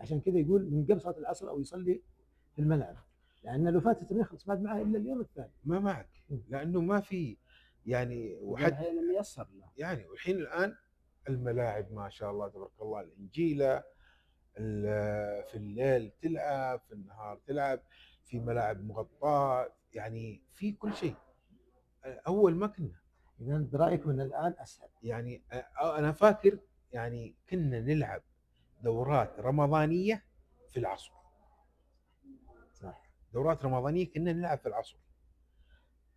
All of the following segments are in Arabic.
عشان كذا يقول من قبل صلاه العصر او يصلي في الملعب، لان لو فات التمرين خلاص ما عاد معاه الا اليوم الثاني. ما معك، لانه ما في يعني وحد الحين ميسر له. يعني. والحين الان الملاعب ما شاء الله تبارك الله، الانجيله، في الليل تلعب، في النهار تلعب، في ملاعب مغطاه، يعني في كل شيء. اول ما كنا اذا برايكم ان الان اسهل؟ يعني انا فاكر يعني كنا نلعب دورات رمضانيه في العصر. صح. دورات رمضانيه كنا نلعب في العصر،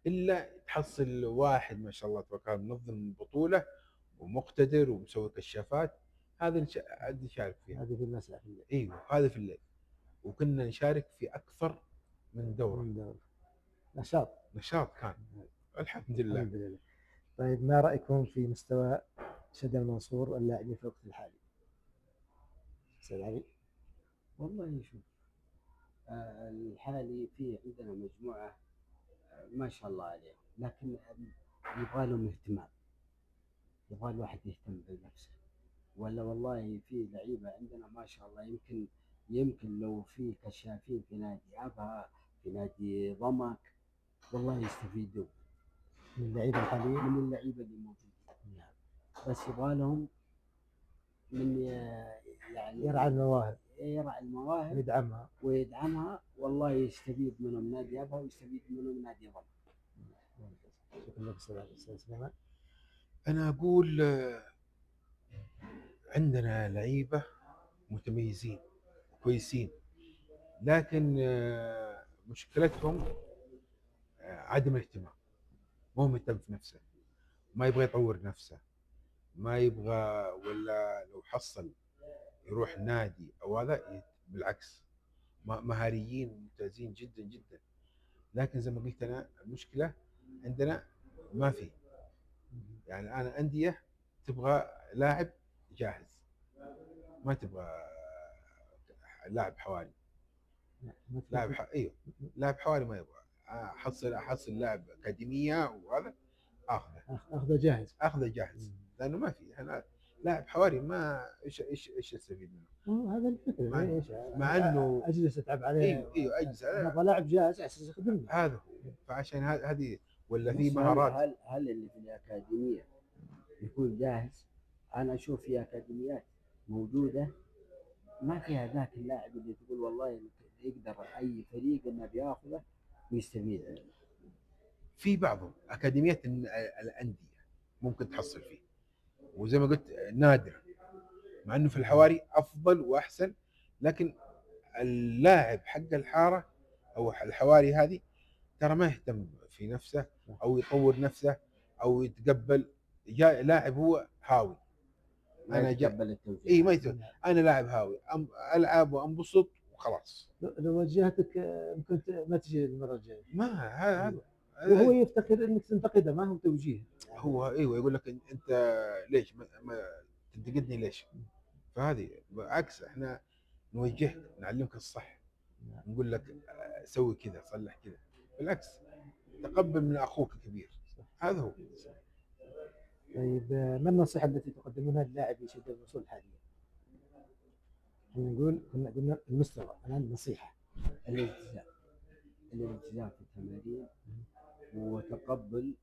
الا تحصل واحد ما شاء الله تبارك الله منظم البطوله ومقتدر ومسوي كشافات، هذا اللي نشارك فيها. هذه في المساء في الليل. ايوه هذا في الليل. وكنا نشارك في اكثر من دوره. من دور. نشاط. نشاط كان. الحمد لله. الحمد لله. طيب ما رايكم في مستوى شد المنصور اللاعبين في الوقت الحالي؟ استاذ علي. والله شوف، الحالي في عندنا مجموعة ما شاء الله عليهم، لكن يبغى لهم اهتمام، يبغى الواحد يهتم بنفسه. ولا والله في لعيبة عندنا ما شاء الله، يمكن لو في كشافين في نادي أبها، في نادي ضمك، والله يستفيدوا من اللعيبه الحاليين. من اللعيبة اللي موجودين. نعم. بس يبغى لهم من يعني يرعى المواهب. يرعى المواهب ويدعمها. ويدعمها، والله يستفيد منهم نادي أبها ويستفيد منهم نادي ضمك. شكرا لك استاذ سليمان. انا اقول عندنا لعيبه متميزين كويسين، لكن مشكلتهم عدم الاهتمام. مو مهتم في نفسه، ما يبغى يطور نفسه، ما يبغى، ولا لو حصل يروح نادي او هذا بالعكس مهاريين ممتازين جدا جدا. لكن زي ما قلت انا المشكله عندنا ما في. يعني انا انديه تبغى لاعب جاهز، ما تبغى لاعب حوالي. ايوه لاعب حوالي ما يبغى. احصل لاعب اكاديميه وهذا اخذه جاهز. اخذه جاهز، لانه ما في. احنا لاعب حوالي ما ايش استفيد منه؟ هذا الفكره. ايش مع انه اجلس اتعب عليه. ايوه اجلس ابغى لاعب جاهز اساس يخدمني. هذا هو. فعشان هذه ولا في بس مهارات. هل اللي في الأكاديمية يكون جاهز؟ أنا أشوف في أكاديميات موجودة ما فيها ذاك اللاعب اللي تقول والله يقدر أي فريق إنه بياخذه ويستفيد منه. في بعضهم اكاديميات الانديه ممكن تحصل فيه، وزي ما قلت نادر، مع انه في الحواري افضل واحسن. لكن اللاعب حق الحاره او الحواري هذه ترى ما يهتم في نفسه او يطور نفسه او يتقبل. جاء لاعب هو هاوي، انا يتقبل التوجيه. اي ما يتقبل. انا لاعب هاوي، العب وانبسط وخلاص. لو وجهتك يمكن ما تجي المره الجايه. ما هذا وهو يفتكر انك تنتقده، ما هو توجيه. هو ايوه يقول لك انت ليش ما تنتقدني ليش؟ فهذه بالعكس احنا نوجهك، نعلمك الصح، نقول لك سوي كذا، صلح كذا. بالعكس تقبل من اخوك الكبير. هذا هو. طيب ما النصيحه التي تقدمونها للاعب يشد الوصول حاليا؟ احنا نقول كنا قلنا المستوى، الان النصيحه. الالتزام في التمارين وتقبل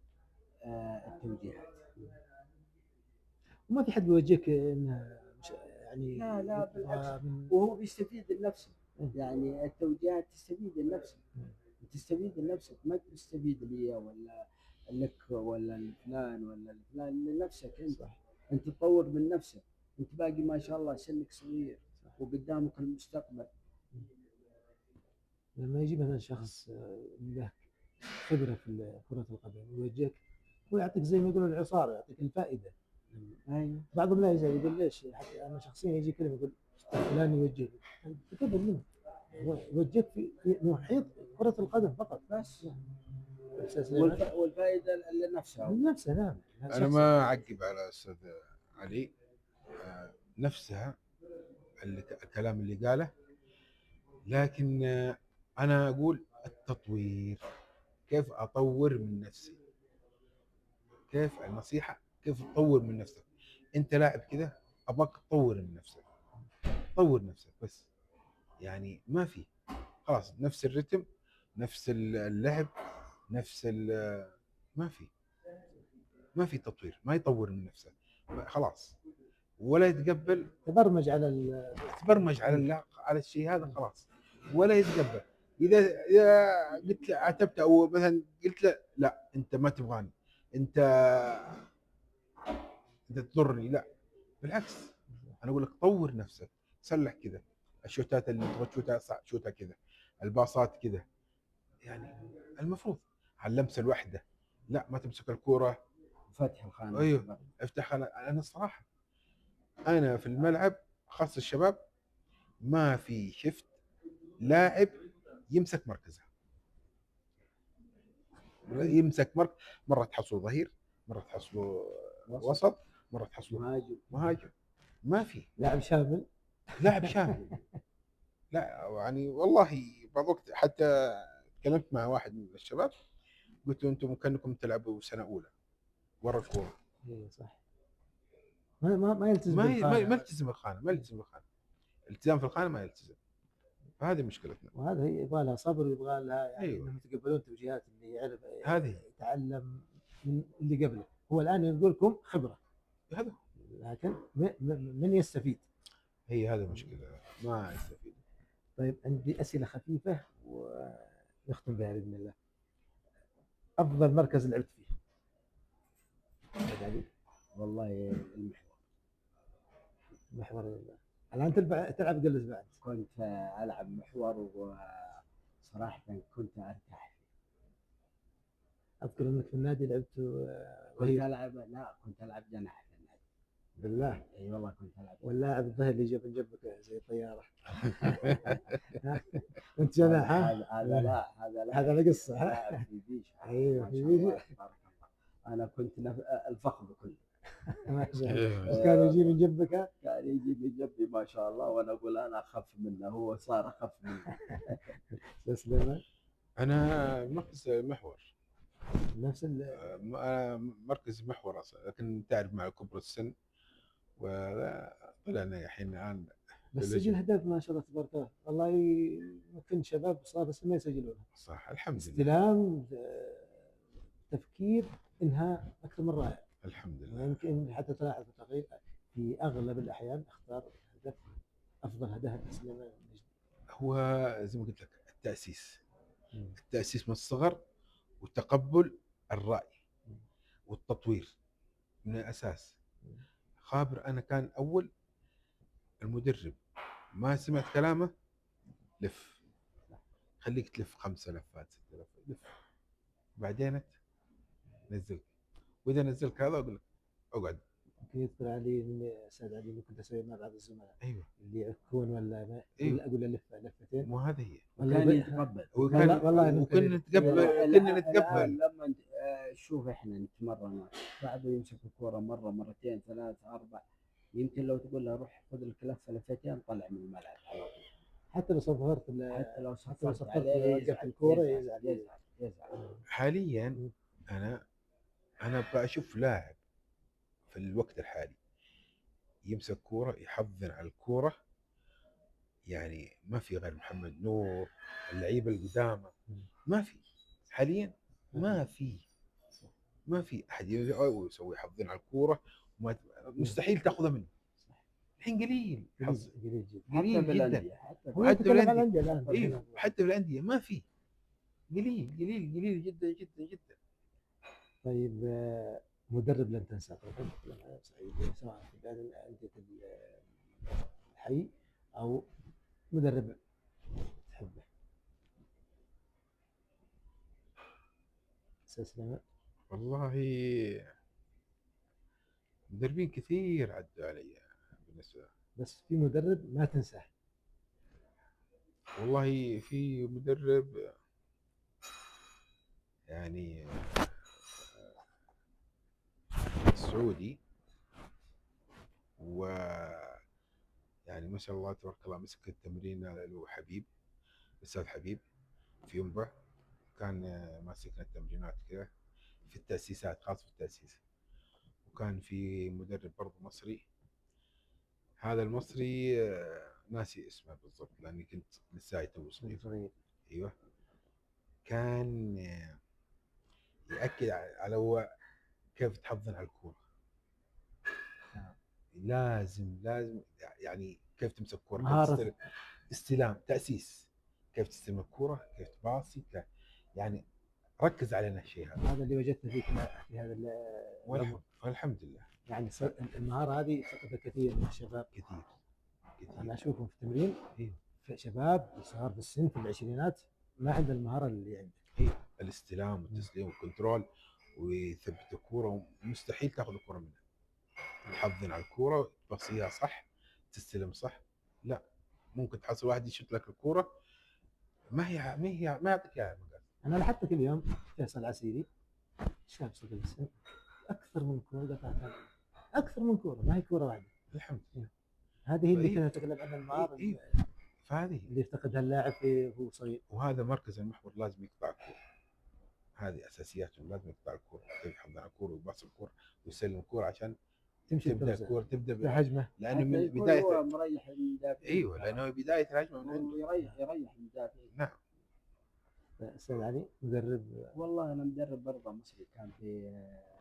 التوجيهات. وما في حد يوجهك انه يعني لا بالعكس، وهو بيستفيد لنفسه. يعني التوجيهات تستفيد لنفسك، تستفيد لنفسك، ما تستفيد لي ولا لك ولا لفلان ولا لفلان، لنفسك انت. انت تطور من نفسك، انت باقي ما شاء الله سنك صغير وقدامك المستقبل. لما يجي مثلا شخص له خبره في كره القدم ويوجهك، هو يعطيك زي ما يقولون العصاره، يعطيك الفائده. ايوه. بعضهم لا يزال يقول ليش، حتى انا شخصيا يجي كلمه يقول فلان يوجهك، تقبل منه، يوجهك في محيط كره القدم فقط بس. والفائده لنفسها. نعم. انا ما اعقب على استاذ علي. نفسها الكلام اللي قاله، لكن انا اقول التطوير. كيف اطور من نفسي؟ كيف النصيحه؟ كيف تطور من نفسك؟ انت لاعب كذا، ابغاك تطور من نفسك، طور نفسك بس. يعني ما في، خلاص نفس الرتم، نفس اللعب، نفس ما في، ما في تطوير، ما يطور من نفسه خلاص، ولا يتقبل. تبرمج على تبرمج على على الشيء هذا خلاص، ولا يتقبل. اذا قلت له عاتبته او مثلا قلت له لا انت ما تبغاني، انت انت تضرني، لا بالعكس، انا اقول لك طور نفسك، سلح كذا، الشوتات اللي تبغى تشوتها صح شوتها كذا، الباصات كذا، يعني المفروض على اللمسه الواحده، لا ما تمسك الكوره. فتح الخانه. ايوه افتح. انا الصراحه انا في الملعب خاص الشباب ما في شفت لاعب يمسك مركزه، يمسك مره تحصله ظهير، مره تحصله وسط، مره تحصله مهاجم. مهاجم، ما في لاعب شامل. لاعب شامل. لا يعني والله بعض وقت حتى تكلمت مع واحد من الشباب، قلت له انتم كانكم تلعبوا سنه اولى ورا الكوره، ايوه صح. ما يلتزم ما بالخانه. يلتزم الخانه، ما يلتزم الخانه، الالتزام في الخانه ما يلتزم، فهذه مشكلتنا. وهذا هي يبغى لها صبر ويبغى لها يعني ايوه انهم يتقبلون توجيهات اللي يعرف هذه يتعلم من اللي قبله. هو الان يقول لكم خبره، هذا لكن من يستفيد؟ هي هذه المشكله، ما يستفيد. طيب عندي اسئله خفيفه ونختم بها باذن الله. افضل مركز لعبت فيه؟ أحمد علي. والله المحور. محور. الان تلعب قلز بعد؟ كنت العب محور وصراحه كنت ارتاح فيه. اذكر انك في النادي لعبت كنت العب، لا كنت العب جناح في النادي. بالله. اي والله كنت العب. واللاعب الظهر اللي جاب جنبك زي الطياره. انت جناح ها؟ هذا لا، هذا لا، هذا له قصه ها؟ لاعب في بيش. ايوه ما في شاء بيجي. الله تبارك الله. انا كنت الفخذ كله. ما شاء الله. ايش كان يجي من جنبك؟ كان يجي من جنبي ما شاء الله، وانا اقول انا اخف منه، هو صار اخف منه. سليمان. انا مركز محور، نفس مركز محور اصلا، لكن تعرف مع كبر السن وطلعنا الحين بس باللجنة. سجل اهداف ما شاء الله تبارك الله. والله يمكن شباب صار بس ما يسجلونها. صح الحمد لله. استلام، تفكير، انهاء اكثر من رائع. الحمد لله. يمكن حتى تلاحظ التغيير في اغلب الاحيان اختار هدف افضل هدف سليمان النجدي. هو زي ما قلت لك التأسيس، التأسيس من الصغر، وتقبل الرأي والتطوير من الأساس. خابر أنا كان أول المدرب ما سمعت كلامه لف، خليك تلف 5 لفات 6 لفات لف، بعدين نزلك، وإذا نزلك هذا أقول لك اقعد. يمكن يذكر علي من استاذ علي اللي كنت اسوي مع بعض الزملاء. ايوه اللي يعكون ولا ما أيوة. اقول له لفتين. مو هذه هي. وكان يتقبل. والله وكنا نتقبل، كنا نتقبل. لما شوف احنا نتمرن، بعده يمسك الكوره مره مرتين ثلاث اربع، يمكن لو تقول له روح خذ لك لفه لفتين طلع من الملعب على طول. حتى لو صفرت حتى لو صفرت عليه وقفت الكوره يزعل. حاليا انا ابغى اشوف لاعب في الوقت الحالي يمسك كوره يحضن على الكوره، يعني ما في غير محمد نور، اللعيبه القدامى ما في حاليا، ما في احد يسوي يحضن على الكوره، مستحيل تاخذها منه الحين، قليل حظ، قليل جدا. قليل جدا. حتى بالانديه الان. ايوه حتى بالانديه ما في، قليل جدا جدا جدا. طيب مدرب لن تنساه طبعا سعيد، سواء في انديه الحي او مدرب تحبه. سليمان. والله مدربين كثير عدوا علي بالنسبه، بس في مدرب ما تنساه. والله في مدرب يعني سعودي، و يعني ما شاء الله تبارك الله مسك التمرين اللي هو حبيب، الاستاذ حبيب في ينبع، كان ماسكنا التمرينات كذا في التاسيسات، خاص في التاسيس. وكان في مدرب برضه مصري، هذا المصري ناسي اسمه بالضبط لاني كنت لسه تو صغير. صغير. ايوه كان ياكد على هو كيف تحضن على الكوره. لازم يعني كيف تمسك كوره، كيف مهارة. تستلم، استلام، تاسيس، كيف تستلم الكوره، كيف تباصي، يعني ركز على هالشيء هذا. هذا اللي وجدته فيك في هذا العمر. والحمد لله. يعني المهارة هذه فقدها كثير من الشباب. كثير أنا أشوفهم في التمرين ايوه في شباب صغار في السن في العشرينات ما عنده المهارة اللي عندك. ايوه الاستلام والتسليم والكنترول ويثبت الكوره، ومستحيل تاخذ الكوره منه. تحضن على الكوره تبصيها صح، تستلم صح. لا ممكن تحصل واحد يشوت لك الكوره ما يعطيك اياها. أنا لاحظت كل يوم فيصل عسيري شاب صغير في السن أكثر من كورة قطعتها، أكثر من كورة ما هي كورة واحدة. الحمد لله. هذه اللي إيه. كنا نتكلم عنها المهارة إيه. فهذه اللي يفتقدها اللاعب وهو صغير. وهذا مركز المحور لازم يقطع الكوره. هذه اساسياتهم، لازم يقطع الكوره، كيف يحضن على الكوره ويباص الكوره ويسلم الكوره عشان تمشي تبدا الكرة الكوره تبدا هجمة. لانه من هو بدايه. مريح المدافعين. ايوه لانه بدايه الهجمه من عنده. يريح المدافعين. نعم. استاذ علي مدرب. والله انا مدرب برضه مصري كان في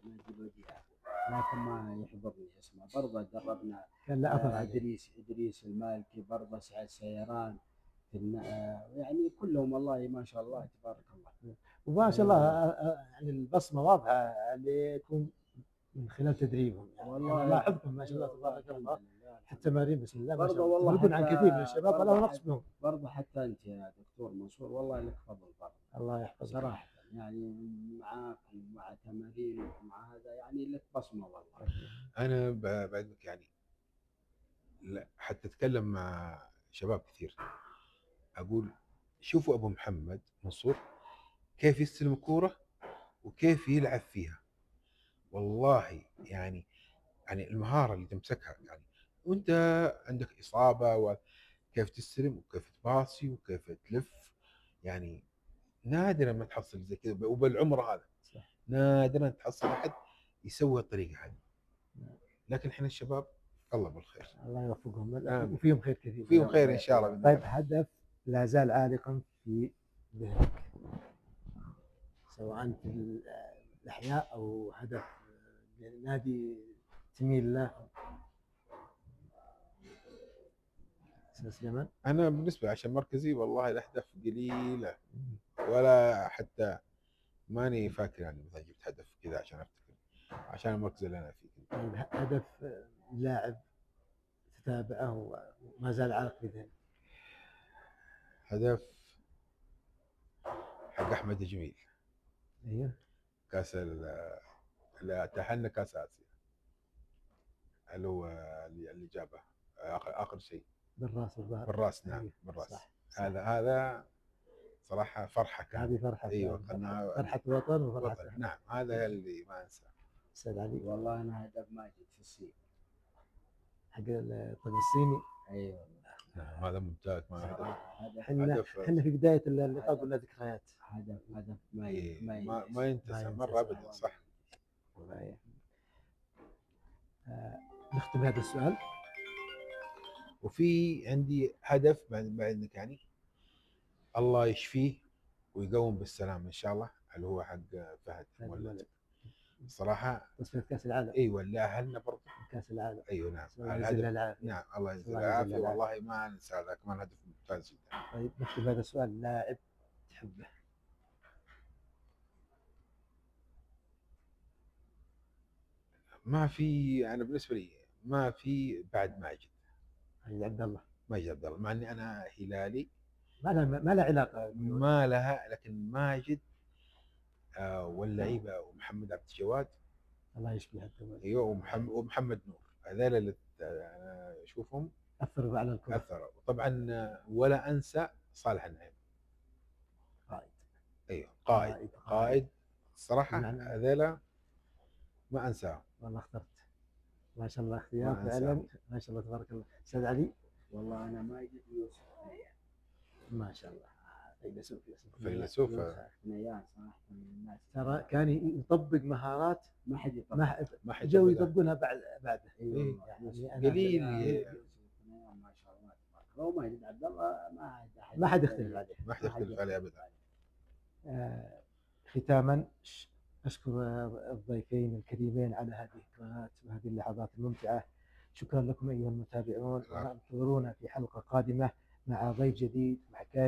نادي الوديعه، لكن ما يحضرني اسمه. برضه دربنا كان لا اثر عليه. ادريس المالكي، برضه سعد سيران في يعني كلهم والله ما شاء الله تبارك الله. وما شاء الله يعني البصمه واضحه عليكم من خلال تدريبهم. يعني والله انا لاحظكم ما شاء الله تبارك الله حتى التمارين بسم الله ما شاء برضه الله والله تفرقون عن كثير من الشباب ولا نقص بهم. برضه حتى انت يا دكتور منصور والله لك فضل برضه. الله يحفظك صراحه يعني معاك ومع تمارينك ومع هذا يعني لك بصمه والله. انا بعدك يعني لا حتى اتكلم مع شباب كثير اقول شوفوا ابو محمد منصور كيف يستلم الكوره وكيف يلعب فيها. والله يعني المهاره اللي تمسكها يعني وانت عندك اصابه، وكيف تستلم وكيف تباصي وكيف تلف. يعني نادرا ما تحصل زي كذا، وبالعمر هذا صح. نادرا تحصل احد يسوي الطريقه هذه. لكن احنا الشباب الله بالخير، الله يوفقهم آمين. وفيهم خير كثير. فيهم خير ان شاء الله. طيب هدف لا زال عالقا في ذهنك سواء في الاحياء او هدف نادي تميل له استاذ سليمان؟ انا بالنسبه عشان مركزي والله الاهداف قليله، ولا حتى ماني فاكر يعني مثلا جبت هدف كذا عشان افتكر عشان المركز اللي انا فيه. طيب هدف لاعب تتابعه وما زال عالق في ذهنك؟ هدف حق احمد جميل، ايوه كاس اللي تاهلنا كاس اسيا، اللي هو اللي جابه اخر شيء بالراس والظهر. بالراس. نعم أيوه. بالراس. صح. هذا صراحه فرحه كانت. هذه فرحه. ايوه فرحه وطن وفرحه وطن. نعم هذا اللي ما انساه. استاذ علي والله انا هدف ماجد في الصين حق الطقم الصيني. ايوه نعم هذا ممتاز. احنا في بدايه اللقاء قلنا ذكريات. هدف ما ينتسى مره ابدا. صح. نختم بهذا السؤال. وفي عندي هدف بعدك يعني الله يشفيه ويقوم بالسلام ان شاء الله، اللي هو حق فهد مولد. صراحه تصفية كاس العالم. ايوه اللي اهلنا برضه كاس العالم. ايوه نعم. الله يجزيه العافيه. نعم الله يجزيه العافيه. والله ما ننسى هذا كمان هدف ممتاز جدا. طيب نختم بهذا السؤال. لاعب تحبه؟ ما في. انا بالنسبه لي ما في بعد ماجد عبد الله. ماجد عبد الله، مع اني انا هلالي ما لها علاقه. ما لها، لكن ماجد واللعيبه ومحمد عبد الجواد الله يشفيه الدواء. ايوه ومحمد نور، هذول اللي انا اشوفهم اثروا على الكره. اثروا. وطبعا ولا انسى صالح النعيم. قائد. ايوه قائد صراحه. هذول ما انساهم. والله اخترت ما شاء الله اختيار فعلا ما شاء الله تبارك الله. استاذ علي؟ والله انا ماجد يوسف ما شاء الله فيلسوف نيان صراحه من الناس. ترى كان يطبق مهارات ما حد يطبق. ما حد جو يطبقونها بعده. ايوه يعني قليل. ما شاء الله هو ماجد عبد الله ما حد يختلف عليه. ما حد يختلف عليه ابدا. ختاما أشكر الضيفين الكريمين على هذه القراءات وهذه اللحظات الممتعة. شكرا لكم أيها المتابعون، وانتظرونا في حلقة قادمة مع ضيف جديد، مع